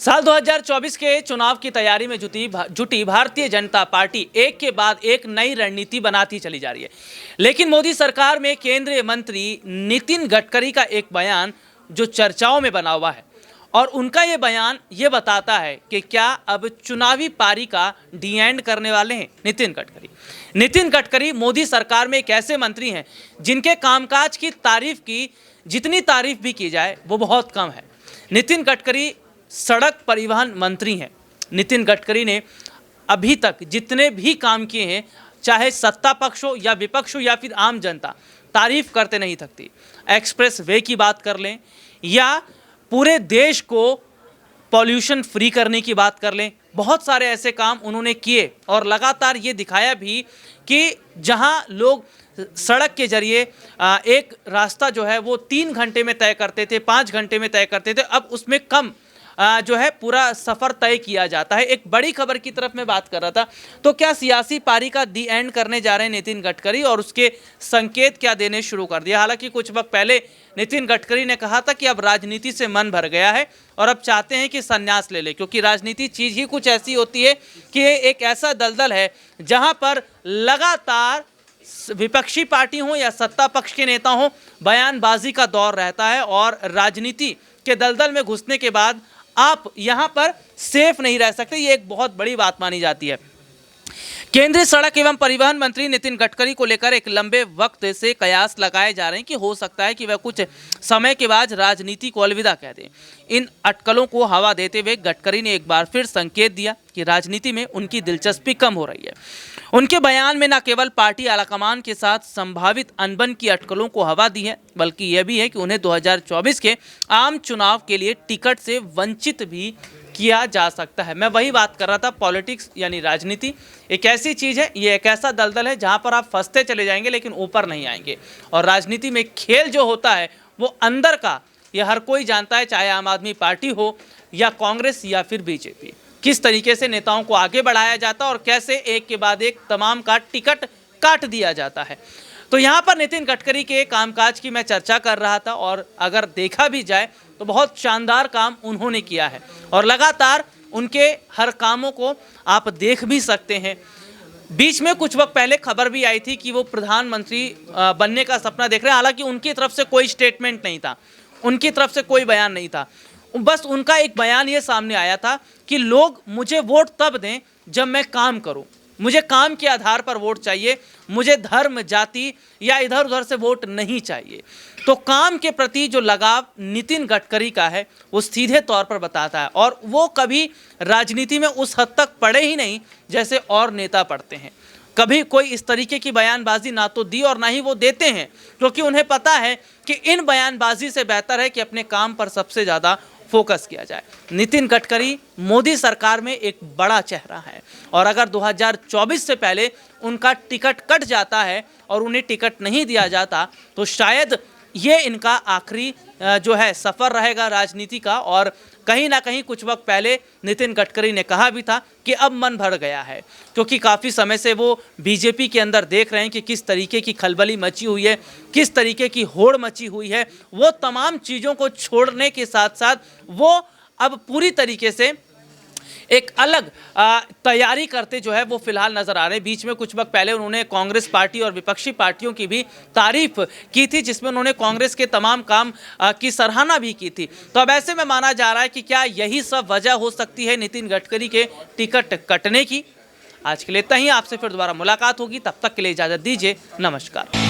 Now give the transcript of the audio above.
साल 2024 के चुनाव की तैयारी में जुटी भारतीय जनता पार्टी एक के बाद एक नई रणनीति बनाती चली जा रही है। लेकिन मोदी सरकार में केंद्रीय मंत्री नितिन गडकरी का एक बयान जो चर्चाओं में बना हुआ है और उनका ये बयान ये बताता है कि क्या अब चुनावी पारी का डी एंड करने वाले हैं नितिन गडकरी मोदी सरकार में एक ऐसे मंत्री हैं जिनके कामकाज की तारीफ की जितनी तारीफ भी की जाए वो बहुत कम है। नितिन गडकरी सड़क परिवहन मंत्री हैं। नितिन गडकरी ने अभी तक जितने भी काम किए हैं, चाहे सत्ता पक्ष हो या विपक्ष हो या फिर आम जनता, तारीफ करते नहीं थकती। एक्सप्रेस वे की बात कर लें या पूरे देश को पॉल्यूशन फ्री करने की बात कर लें, बहुत सारे ऐसे काम उन्होंने किए और लगातार ये दिखाया भी कि जहां लोग सड़क के जरिए एक रास्ता जो है वो 3 घंटे में तय करते थे, 5 घंटे में तय करते थे, अब उसमें कम जो है पूरा सफ़र तय किया जाता है। एक बड़ी खबर की तरफ मैं बात कर रहा था, तो क्या सियासी पारी का दी एंड करने जा रहे हैं नितिन गडकरी और उसके संकेत क्या देने शुरू कर दिया। हालांकि कुछ वक्त पहले नितिन गडकरी ने कहा था कि अब राजनीति से मन भर गया है और अब चाहते हैं कि संन्यास ले ले, क्योंकि राजनीति चीज़ ही कुछ ऐसी होती है कि ये एक ऐसा दलदल है जहाँ पर लगातार विपक्षी पार्टी हो या सत्ता पक्ष के नेता हो, बयानबाजी का दौर रहता है और राजनीति के दलदल में घुसने के बाद आप यहां पर सेफ नहीं रह सकते। ये एक बहुत बड़ी बात मानी जाती है। केंद्रीय सड़क एवं परिवहन मंत्री नितिन गडकरी को लेकर एक लंबे वक्त से कयास लगाए जा रहे हैं कि हो सकता है कि वह कुछ समय के बाद राजनीति को अलविदा कह दें। इन अटकलों को हवा देते हुए गडकरी ने एक बार फिर संकेत दिया कि राजनीति में उनकी दिलचस्पी कम हो रही है। उनके बयान में न केवल पार्टी आलाकमान के साथ संभावित अनबन की अटकलों को हवा दी है, बल्कि यह भी है कि उन्हें 2024 के आम चुनाव के लिए टिकट से वंचित भी किया जा सकता है। मैं वही बात कर रहा था, पॉलिटिक्स यानी राजनीति एक ऐसी चीज़ है, ये एक ऐसा दलदल है जहां पर आप फंसते चले जाएंगे लेकिन ऊपर नहीं आएंगे। और राजनीति में खेल जो होता है वो अंदर का, यह हर कोई जानता है, चाहे आम आदमी पार्टी हो या कांग्रेस या फिर बीजेपी, किस तरीके से नेताओं को आगे बढ़ाया जाता है और कैसे एक के बाद एक तमाम का टिकट काट दिया जाता है। तो यहाँ पर नितिन गडकरी के कामकाज की मैं चर्चा कर रहा था और अगर देखा भी जाए तो बहुत शानदार काम उन्होंने किया है और लगातार उनके हर कामों को आप देख भी सकते हैं। बीच में कुछ वक्त पहले खबर भी आई थी कि वो प्रधानमंत्री बनने का सपना देख रहे हैं। हालांकि उनकी तरफ से कोई स्टेटमेंट नहीं था, उनकी तरफ से कोई बयान नहीं था, बस उनका एक बयान ये सामने आया था कि लोग मुझे वोट तब दें जब मैं काम करूं, मुझे काम के आधार पर वोट चाहिए, मुझे धर्म जाति या इधर उधर से वोट नहीं चाहिए। तो काम के प्रति जो लगाव नितिन गडकरी का है वो सीधे तौर पर बताता है और वो कभी राजनीति में उस हद तक पड़े ही नहीं जैसे और नेता पढ़ते हैं। कभी कोई इस तरीके की बयानबाजी ना तो दी और ना ही वो देते हैं, क्योंकि उन्हें पता है कि इन बयानबाजी से बेहतर है कि अपने काम पर सबसे ज़्यादा फोकस किया जाए। नितिन गडकरी मोदी सरकार में एक बड़ा चेहरा है और अगर 2024 से पहले उनका टिकट कट जाता है और उन्हें टिकट नहीं दिया जाता तो शायद ये इनका आखिरी जो है सफ़र रहेगा राजनीति का। और कहीं ना कहीं कुछ वक्त पहले नितिन गडकरी ने कहा भी था कि अब मन भर गया है, क्योंकि काफ़ी समय से वो बीजेपी के अंदर देख रहे हैं कि किस तरीके की खलबली मची हुई है, किस तरीके की होड़ मची हुई है। वो तमाम चीज़ों को छोड़ने के साथ साथ वो अब पूरी तरीके से एक अलग तैयारी करते जो है वो फिलहाल नजर आ रहे हैं। बीच में कुछ वक्त पहले उन्होंने कांग्रेस पार्टी और विपक्षी पार्टियों की भी तारीफ की थी, जिसमें उन्होंने कांग्रेस के तमाम काम की सराहना भी की थी। तो अब ऐसे में माना जा रहा है कि क्या यही सब वजह हो सकती है नितिन गडकरी के टिकट कटने की। आज के लिए इतना ही, आपसे फिर दोबारा मुलाकात होगी, तब तक के लिए इजाज़त दीजिए, नमस्कार।